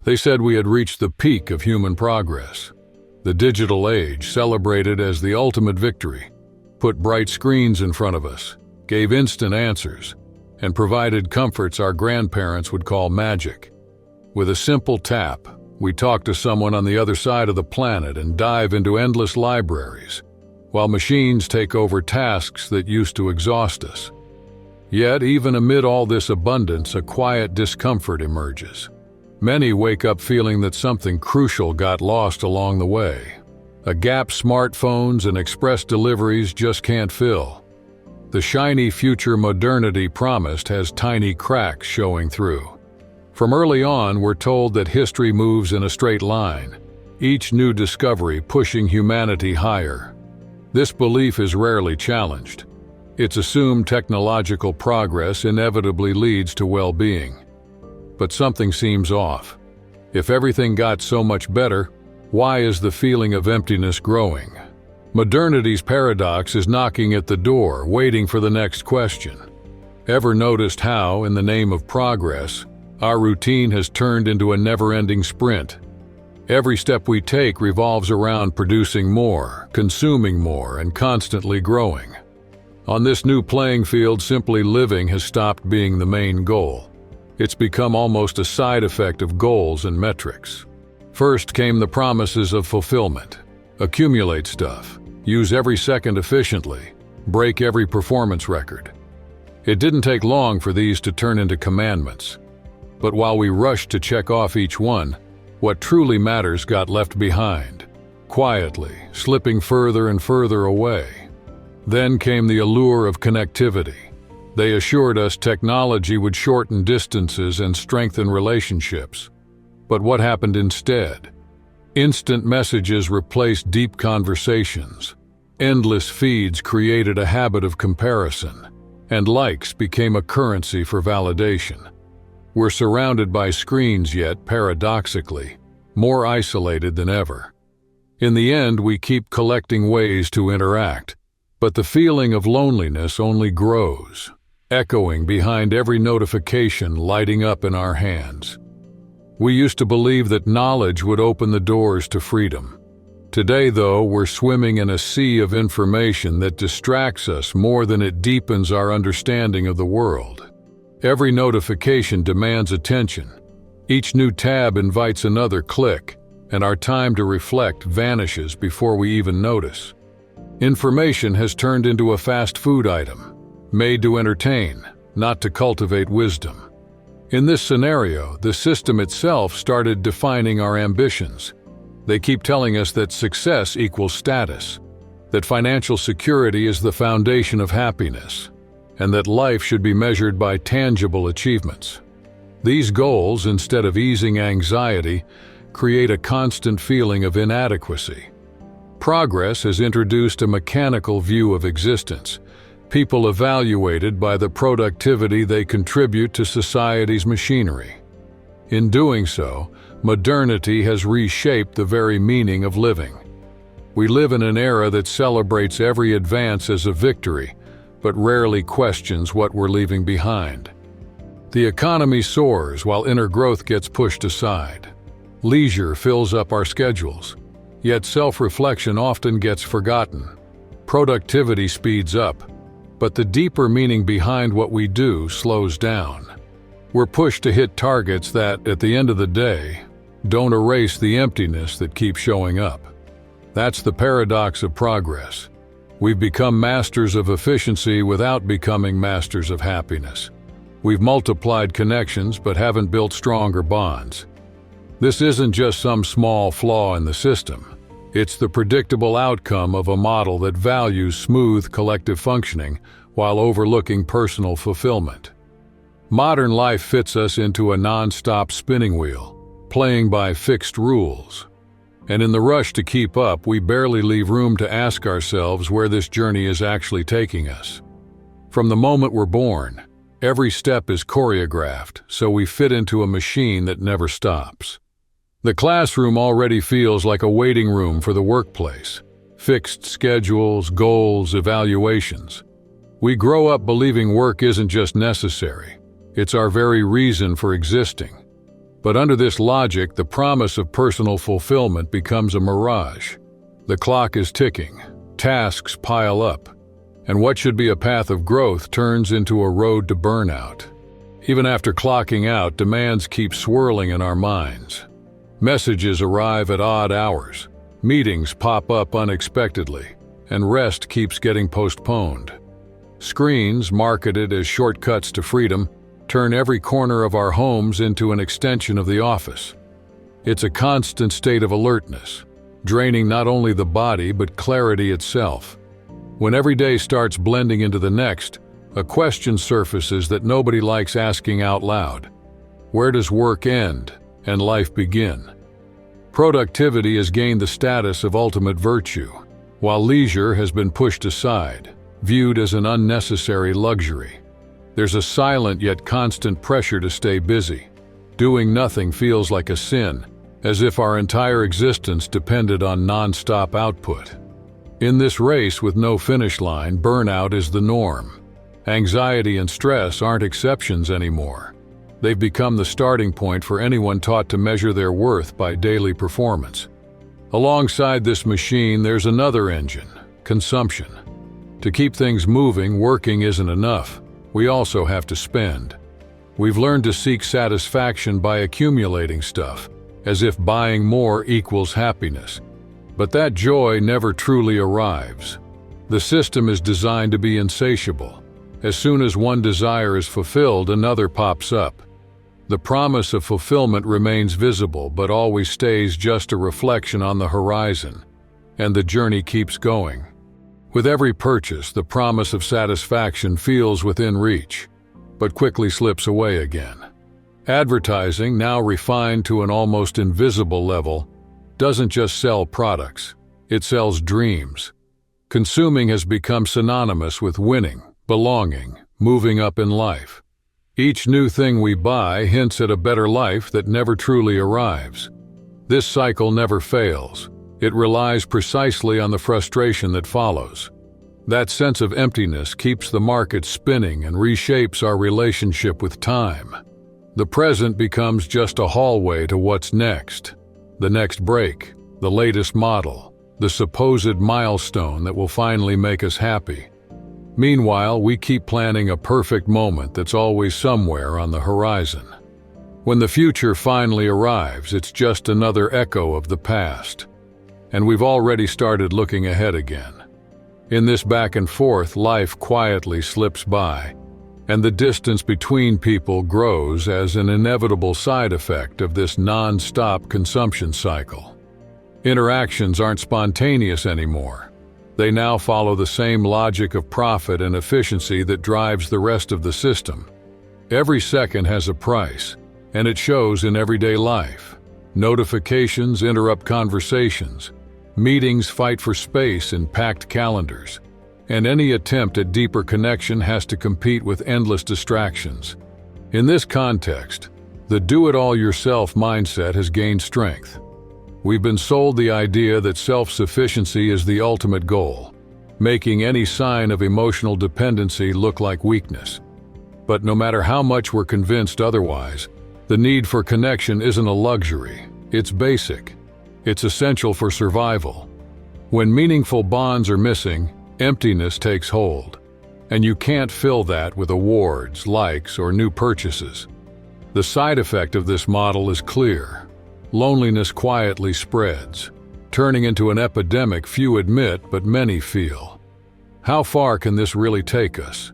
They said we had reached the peak of human progress. The digital age, celebrated as the ultimate victory, put bright screens in front of us, gave instant answers, and provided comforts our grandparents would call magic. With a simple tap, we talk to someone on the other side of the planet and dive into endless libraries, while machines take over tasks that used to exhaust us. Yet, even amid all this abundance, a quiet discomfort emerges. Many wake up feeling that something crucial got lost along the way. A gap smartphones and express deliveries just can't fill. The shiny future modernity promised has tiny cracks showing through. From early on, we're told that history moves in a straight line, each new discovery pushing humanity higher. This belief is rarely challenged. It's assumed technological progress inevitably leads to well-being. But something seems off. If everything got so much better, why is the feeling of emptiness growing? Modernity's paradox is knocking at the door, waiting for the next question. Ever noticed how, in the name of progress, our routine has turned into a never-ending sprint? Every step we take revolves around producing more, consuming more, and constantly growing. On this new playing field, simply living has stopped being the main goal. It's become almost a side effect of goals and metrics. First came the promises of fulfillment. Accumulate stuff, use every second efficiently, break every performance record. It didn't take long for these to turn into commandments. But while we rushed to check off each one, what truly matters got left behind, quietly, slipping further and further away. Then came the allure of connectivity. They assured us technology would shorten distances and strengthen relationships. But what happened instead? Instant messages replaced deep conversations. Endless feeds created a habit of comparison, and likes became a currency for validation. We're surrounded by screens, yet, paradoxically, more isolated than ever. In the end, we keep collecting ways to interact, but the feeling of loneliness only grows, echoing behind every notification lighting up in our hands. We used to believe that knowledge would open the doors to freedom. Today, though, we're swimming in a sea of information that distracts us more than it deepens our understanding of the world. Every notification demands attention. Each new tab invites another click, and our time to reflect vanishes before we even notice. Information has turned into a fast food item, made to entertain, not to cultivate wisdom. In this scenario, the system itself started defining our ambitions. They keep telling us that success equals status, that financial security is the foundation of happiness, and that life should be measured by tangible achievements. These goals, instead of easing anxiety, create a constant feeling of inadequacy. Progress has introduced a mechanical view of existence, people evaluated by the productivity they contribute to society's machinery. In doing so, modernity has reshaped the very meaning of living. We live in an era that celebrates every advance as a victory, but rarely questions what we're leaving behind. The economy soars while inner growth gets pushed aside. Leisure fills up our schedules, yet self-reflection often gets forgotten. Productivity speeds up, but the deeper meaning behind what we do slows down. We're pushed to hit targets that, at the end of the day, don't erase the emptiness that keeps showing up. That's the paradox of progress. We've become masters of efficiency without becoming masters of happiness. We've multiplied connections but haven't built stronger bonds. This isn't just some small flaw in the system. It's the predictable outcome of a model that values smooth collective functioning while overlooking personal fulfillment. Modern life fits us into a non-stop spinning wheel, playing by fixed rules. And in the rush to keep up, we barely leave room to ask ourselves where this journey is actually taking us. From the moment we're born, every step is choreographed, so we fit into a machine that never stops. The classroom already feels like a waiting room for the workplace. Fixed schedules, goals, evaluations. We grow up believing work isn't just necessary, it's our very reason for existing. But under this logic, the promise of personal fulfillment becomes a mirage. The clock is ticking, tasks pile up, and what should be a path of growth turns into a road to burnout. Even after clocking out, demands keep swirling in our minds. Messages arrive at odd hours, meetings pop up unexpectedly, and rest keeps getting postponed. Screens, marketed as shortcuts to freedom, turn every corner of our homes into an extension of the office. It's a constant state of alertness, draining not only the body but clarity itself. When every day starts blending into the next, a question surfaces that nobody likes asking out loud. Where does work end and life begin? Productivity has gained the status of ultimate virtue, while leisure has been pushed aside, viewed as an unnecessary luxury. There's a silent yet constant pressure to stay busy. Doing nothing feels like a sin, as if our entire existence depended on non-stop output. In this race with no finish line, burnout is the norm. Anxiety and stress aren't exceptions anymore. They've become the starting point for anyone taught to measure their worth by daily performance. Alongside this machine, there's another engine: consumption. To keep things moving, working isn't enough. We also have to spend. We've learned to seek satisfaction by accumulating stuff, as if buying more equals happiness. But that joy never truly arrives. The system is designed to be insatiable. As soon as one desire is fulfilled, another pops up. The promise of fulfillment remains visible, but always stays just a reflection on the horizon, and the journey keeps going. With every purchase, the promise of satisfaction feels within reach, but quickly slips away again. Advertising, now refined to an almost invisible level, doesn't just sell products, it sells dreams. Consuming has become synonymous with winning, belonging, moving up in life. Each new thing we buy hints at a better life that never truly arrives. This cycle never fails. It relies precisely on the frustration that follows. That sense of emptiness keeps the market spinning and reshapes our relationship with time. The present becomes just a hallway to what's next. The next break, the latest model, the supposed milestone that will finally make us happy. Meanwhile, we keep planning a perfect moment that's always somewhere on the horizon. When the future finally arrives, it's just another echo of the past. And we've already started looking ahead again. In this back and forth, life quietly slips by, and the distance between people grows as an inevitable side effect of this non-stop consumption cycle. Interactions aren't spontaneous anymore. They now follow the same logic of profit and efficiency that drives the rest of the system. Every second has a price, and it shows in everyday life. Notifications interrupt conversations. Meetings fight for space in packed calendars. And any attempt at deeper connection has to compete with endless distractions. In this context, the do-it-all-yourself mindset has gained strength. We've been sold the idea that self-sufficiency is the ultimate goal, making any sign of emotional dependency look like weakness. But no matter how much we're convinced otherwise, the need for connection isn't a luxury, it's basic. It's essential for survival. When meaningful bonds are missing, emptiness takes hold, and you can't fill that with awards, likes, or new purchases. The side effect of this model is clear. Loneliness quietly spreads, turning into an epidemic few admit but many feel. How far can this really take us?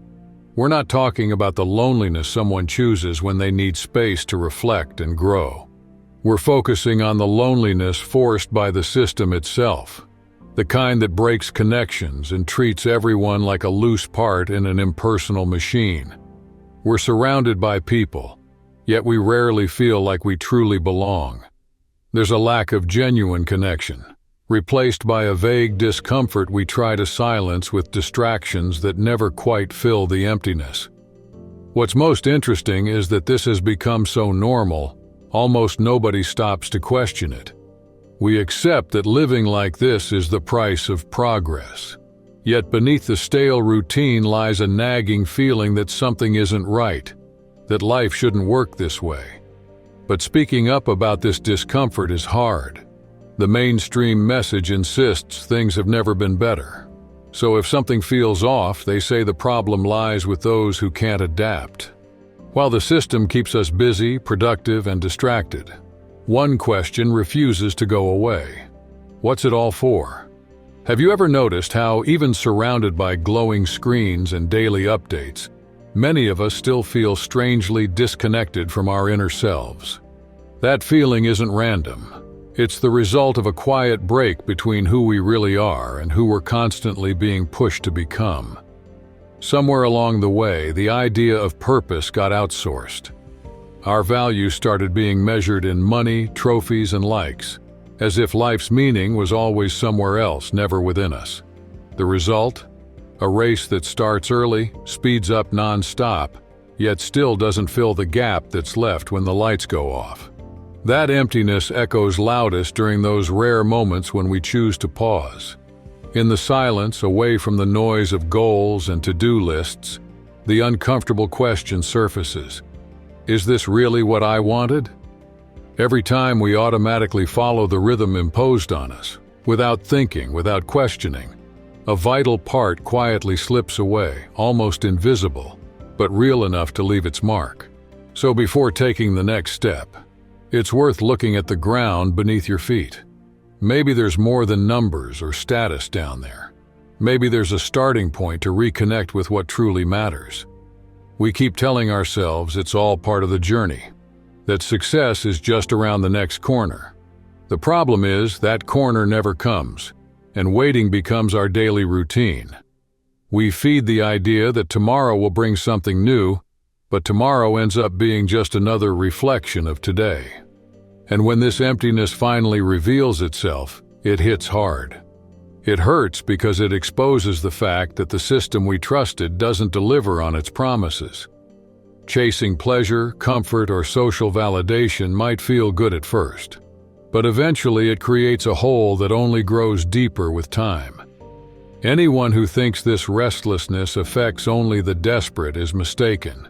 We're not talking about the loneliness someone chooses when they need space to reflect and grow. We're focusing on the loneliness forced by the system itself, the kind that breaks connections and treats everyone like a loose part in an impersonal machine. We're surrounded by people, yet we rarely feel like we truly belong. There's a lack of genuine connection, replaced by a vague discomfort we try to silence with distractions that never quite fill the emptiness. What's most interesting is that this has become so normal, almost nobody stops to question it. We accept that living like this is the price of progress. Yet beneath the stale routine lies a nagging feeling that something isn't right, that life shouldn't work this way. But speaking up about this discomfort is hard. The mainstream message insists things have never been better. So if something feels off, they say the problem lies with those who can't adapt. While the system keeps us busy, productive, and distracted, one question refuses to go away. What's it all for? Have you ever noticed how, even surrounded by glowing screens and daily updates, many of us still feel strangely disconnected from our inner selves? That feeling isn't random. It's the result of a quiet break between who we really are and who we're constantly being pushed to become. Somewhere along the way, the idea of purpose got outsourced. Our values started being measured in money, trophies, and likes, as if life's meaning was always somewhere else, never within us. The result? A race that starts early, speeds up non-stop, yet still doesn't fill the gap that's left when the lights go off. That emptiness echoes loudest during those rare moments when we choose to pause. In the silence, away from the noise of goals and to-do lists, the uncomfortable question surfaces. Is this really what I wanted? Every time we automatically follow the rhythm imposed on us, without thinking, without questioning, a vital part quietly slips away, almost invisible, but real enough to leave its mark. So before taking the next step, it's worth looking at the ground beneath your feet. Maybe there's more than numbers or status down there. Maybe there's a starting point to reconnect with what truly matters. We keep telling ourselves it's all part of the journey, that success is just around the next corner. The problem is that corner never comes, and waiting becomes our daily routine. We feed the idea that tomorrow will bring something new, but tomorrow ends up being just another reflection of today. And when this emptiness finally reveals itself, it hits hard. It hurts because it exposes the fact that the system we trusted doesn't deliver on its promises. Chasing pleasure, comfort, or social validation might feel good at first, but eventually it creates a hole that only grows deeper with time. Anyone who thinks this restlessness affects only the desperate is mistaken.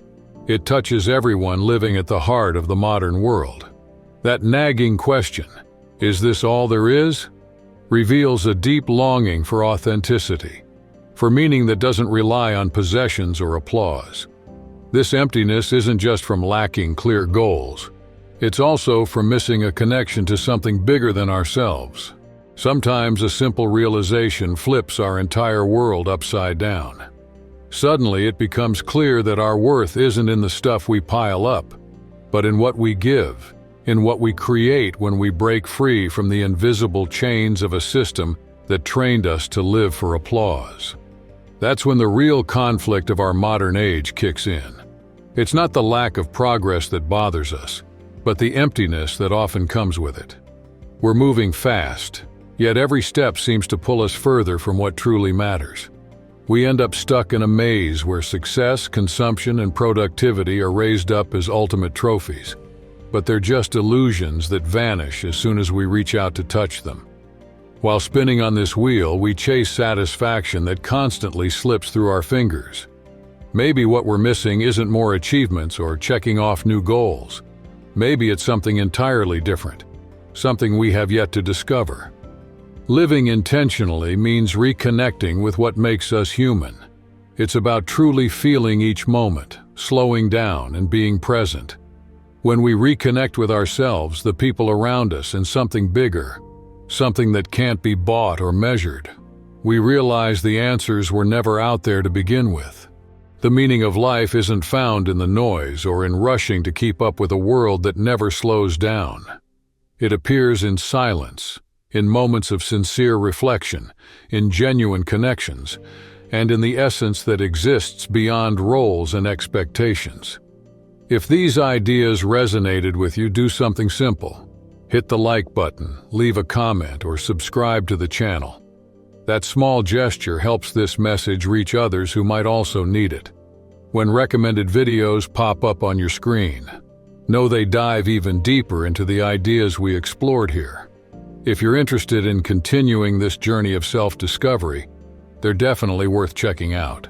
It touches everyone living at the heart of the modern world. That nagging question, is this all there is? Reveals a deep longing for authenticity, for meaning that doesn't rely on possessions or applause. This emptiness isn't just from lacking clear goals. It's also from missing a connection to something bigger than ourselves. Sometimes a simple realization flips our entire world upside down. Suddenly it becomes clear that our worth isn't in the stuff we pile up, but in what we give, in what we create when we break free from the invisible chains of a system that trained us to live for applause. That's when the real conflict of our modern age kicks in. It's not the lack of progress that bothers us, but the emptiness that often comes with it. We're moving fast, yet every step seems to pull us further from what truly matters. We end up stuck in a maze where success, consumption, and productivity are raised up as ultimate trophies, but they're just illusions that vanish as soon as we reach out to touch them. While spinning on this wheel, we chase satisfaction that constantly slips through our fingers. Maybe what we're missing isn't more achievements or checking off new goals. Maybe it's something entirely different, something we have yet to discover. Living intentionally means reconnecting with what makes us human. It's about truly feeling each moment, slowing down, and being present. When we reconnect with ourselves, the people around us, and something bigger, something that can't be bought or measured, we realize the answers were never out there to begin with. The meaning of life isn't found in the noise or in rushing to keep up with a world that never slows down. It appears in silence, in moments of sincere reflection, in genuine connections, and in the essence that exists beyond roles and expectations. If these ideas resonated with you, do something simple. Hit the like button, leave a comment, or subscribe to the channel. That small gesture helps this message reach others who might also need it. When recommended videos pop up on your screen, know they dive even deeper into the ideas we explored here. If you're interested in continuing this journey of self-discovery, they're definitely worth checking out.